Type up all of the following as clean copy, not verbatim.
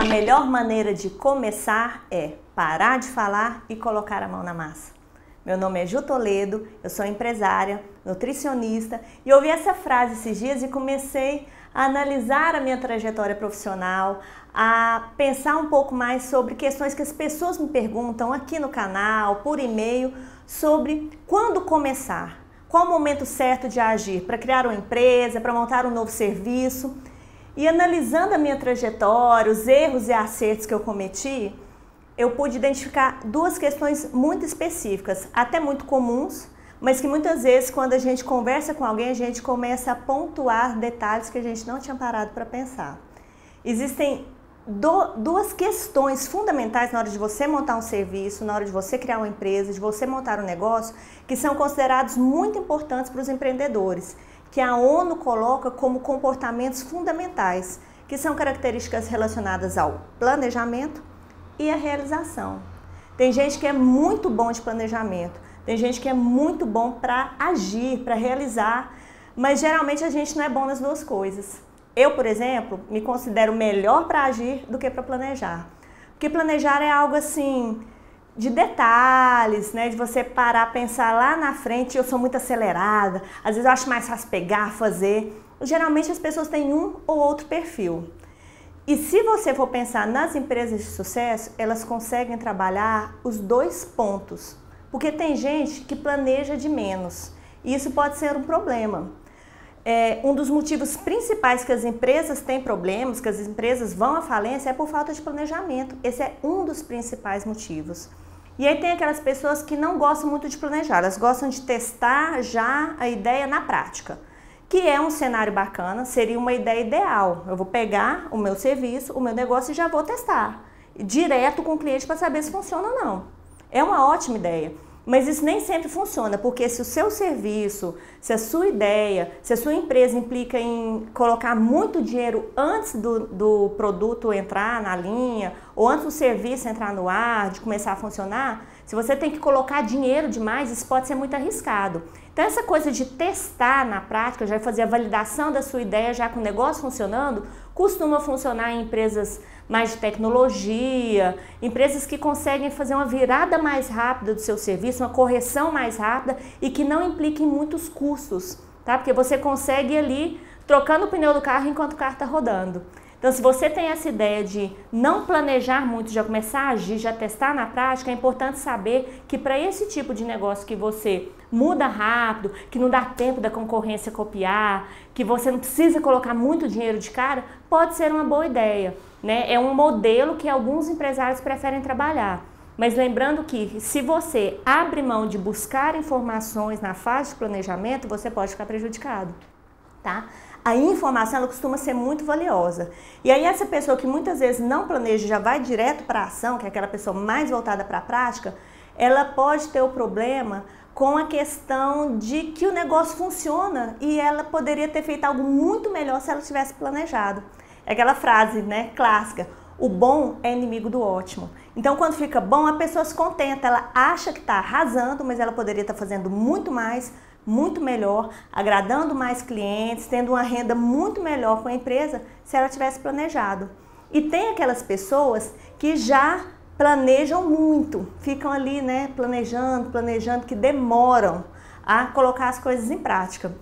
A melhor maneira de começar é parar de falar e colocar a mão na massa. Meu nome é Ju Toledo, eu sou empresária, nutricionista e ouvi essa frase esses dias e comecei a analisar a minha trajetória profissional, a pensar um pouco mais sobre questões que as pessoas me perguntam aqui no canal, por e-mail, sobre quando começar, qual o momento certo de agir para criar uma empresa, para montar um novo serviço. E analisando a minha trajetória, os erros e acertos que eu cometi, eu pude identificar duas questões muito específicas, até muito comuns, mas que muitas vezes quando a gente conversa com alguém, a gente começa a pontuar detalhes que a gente não tinha parado para pensar. Existem duas questões fundamentais na hora de você montar um serviço, na hora de você criar uma empresa, de você montar um negócio, que são considerados muito importantes para os empreendedores, que a ONU coloca como comportamentos fundamentais, que são características relacionadas ao planejamento e à realização. Tem gente que é muito bom de planejamento, tem gente que é muito bom para agir, para realizar, mas geralmente a gente não é bom nas duas coisas. Eu, por exemplo, me considero melhor para agir do que para planejar. Porque planejar é algo assim, de detalhes, né? De você parar, pensar lá na frente. Eu sou muito acelerada, às vezes eu acho mais fácil pegar, fazer. Geralmente as pessoas têm um ou outro perfil. E se você for pensar nas empresas de sucesso, elas conseguem trabalhar os dois pontos. Porque tem gente que planeja de menos. E isso pode ser um problema. Um dos motivos principais que as empresas têm problemas, que as empresas vão à falência, é por falta de planejamento. Esse é um dos principais motivos. E aí tem aquelas pessoas que não gostam muito de planejar, elas gostam de testar já a ideia na prática, que é um cenário bacana, seria uma ideia ideal. Eu vou pegar o meu serviço, o meu negócio e já vou testar, direto com o cliente para saber se funciona ou não. É uma ótima ideia. Mas isso nem sempre funciona, porque se o seu serviço, se a sua ideia, se a sua empresa implica em colocar muito dinheiro antes do produto entrar na linha, ou antes do serviço entrar no ar, de começar a funcionar, se você tem que colocar dinheiro demais, isso pode ser muito arriscado. Então essa coisa de testar na prática, já fazer a validação da sua ideia já com o negócio funcionando, costuma funcionar em empresas mais de tecnologia, empresas que conseguem fazer uma virada mais rápida do seu serviço, uma correção mais rápida e que não implique em muitos custos, tá? Porque você consegue ir ali trocando o pneu do carro enquanto o carro está rodando. Então, se você tem essa ideia de não planejar muito, já começar a agir, já testar na prática, é importante saber que para esse tipo de negócio que você muda rápido, que não dá tempo da concorrência copiar, que você não precisa colocar muito dinheiro de cara, pode ser uma boa ideia, né? É um modelo que alguns empresários preferem trabalhar. Mas lembrando que se você abre mão de buscar informações na fase de planejamento, você pode ficar prejudicado, tá? A informação ela costuma ser muito valiosa. E aí essa pessoa que muitas vezes não planeja, já vai direto para a ação, que é aquela pessoa mais voltada para a prática, ela pode ter o problema com a questão de que o negócio funciona e ela poderia ter feito algo muito melhor se ela tivesse planejado. É aquela frase, né, clássica, o bom é inimigo do ótimo. Então quando fica bom, a pessoa se contenta, ela acha que está arrasando, mas ela poderia estar fazendo muito mais, muito melhor, agradando mais clientes, tendo uma renda muito melhor com a empresa se ela tivesse planejado. E tem aquelas pessoas que já planejam muito, ficam ali, né, planejando, que demoram a colocar as coisas em prática.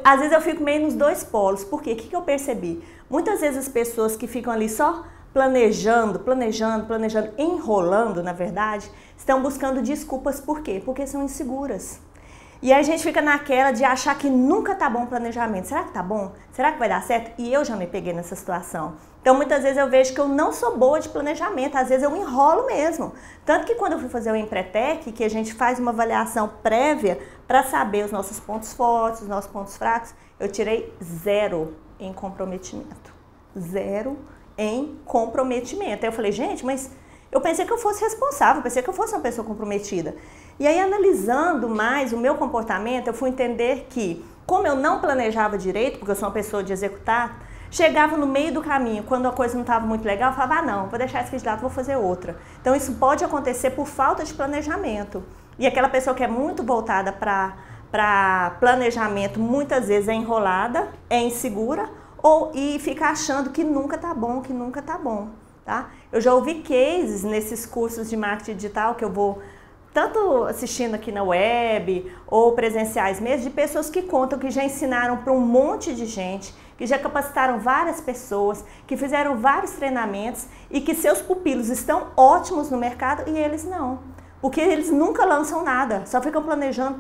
Às vezes eu fico meio nos dois polos, porque o que eu percebi? Muitas vezes as pessoas que ficam ali só planejando, enrolando, na verdade, estão buscando desculpas. Por quê? Porque são inseguras. E aí a gente fica naquela de achar que nunca tá bom o planejamento. Será que tá bom? Será que vai dar certo? E eu já me peguei nessa situação. Então muitas vezes eu vejo que eu não sou boa de planejamento, às vezes eu enrolo mesmo. Tanto que quando eu fui fazer o Empretec, que a gente faz uma avaliação prévia para saber os nossos pontos fortes, os nossos pontos fracos, eu tirei 0 em comprometimento. 0 em comprometimento. Aí eu falei, gente, mas eu pensei que eu fosse responsável, pensei que eu fosse uma pessoa comprometida. E aí, analisando mais o meu comportamento, eu fui entender que, como eu não planejava direito, porque eu sou uma pessoa de executar, chegava no meio do caminho, quando a coisa não estava muito legal, eu falava, não, vou deixar isso aqui de lado, vou fazer outra. Então, isso pode acontecer por falta de planejamento. E aquela pessoa que é muito voltada para planejamento, muitas vezes é enrolada, é insegura, e fica achando que nunca tá bom, que nunca tá bom, tá? Eu já ouvi cases nesses cursos de marketing digital que eu vou tanto assistindo aqui na web ou presenciais mesmo, de pessoas que contam que já ensinaram para um monte de gente, que já capacitaram várias pessoas, que fizeram vários treinamentos e que seus pupilos estão ótimos no mercado e eles não. Porque eles nunca lançam nada, só ficam planejando,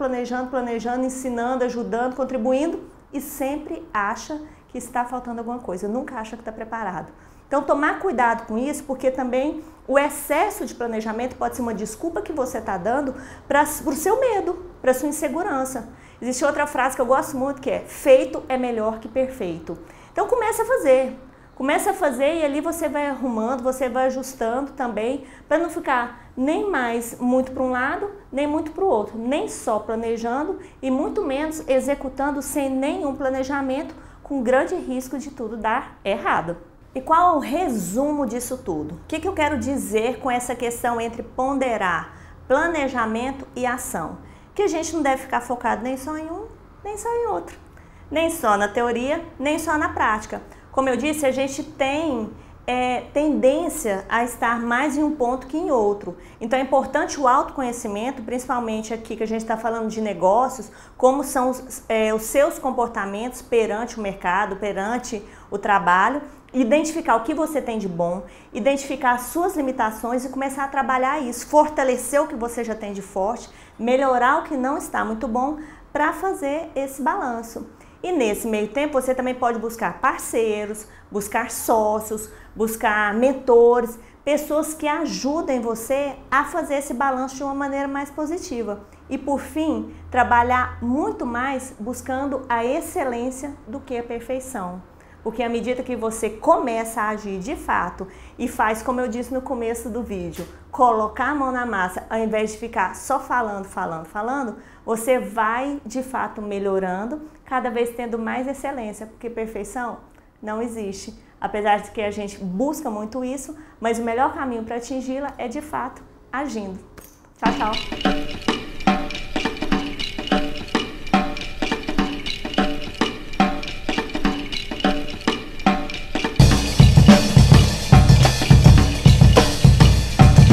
ensinando, ajudando, contribuindo e sempre acha que está faltando alguma coisa, nunca acha que está preparado. Então, tomar cuidado com isso, porque também o excesso de planejamento pode ser uma desculpa que você está dando para o seu medo, para a sua insegurança. Existe outra frase que eu gosto muito que é: feito é melhor que perfeito. Então, comece a fazer. Comece a fazer e ali você vai arrumando, você vai ajustando também, para não ficar nem mais muito para um lado, nem muito para o outro. Nem só planejando e muito menos executando sem nenhum planejamento, com grande risco de tudo dar errado. E qual é o resumo disso tudo? O que eu quero dizer com essa questão entre ponderar planejamento e ação? Que a gente não deve ficar focado nem só em um, nem só em outro. Nem só na teoria, nem só na prática. Como eu disse, a gente tem tendência a estar mais em um ponto que em outro. Então é importante o autoconhecimento, principalmente aqui que a gente está falando de negócios, como são os seus comportamentos perante o mercado, perante o trabalho, identificar o que você tem de bom, identificar as suas limitações e começar a trabalhar isso, fortalecer o que você já tem de forte, melhorar o que não está muito bom para fazer esse balanço. E nesse meio tempo você também pode buscar parceiros, buscar sócios, buscar mentores, pessoas que ajudem você a fazer esse balanço de uma maneira mais positiva. E por fim, trabalhar muito mais buscando a excelência do que a perfeição. Porque à medida que você começa a agir de fato e faz, como eu disse no começo do vídeo, colocar a mão na massa ao invés de ficar só falando, você vai de fato melhorando, cada vez tendo mais excelência, porque perfeição não existe. Apesar de que a gente busca muito isso, mas o melhor caminho para atingi-la é de fato agindo. Tchau, tchau!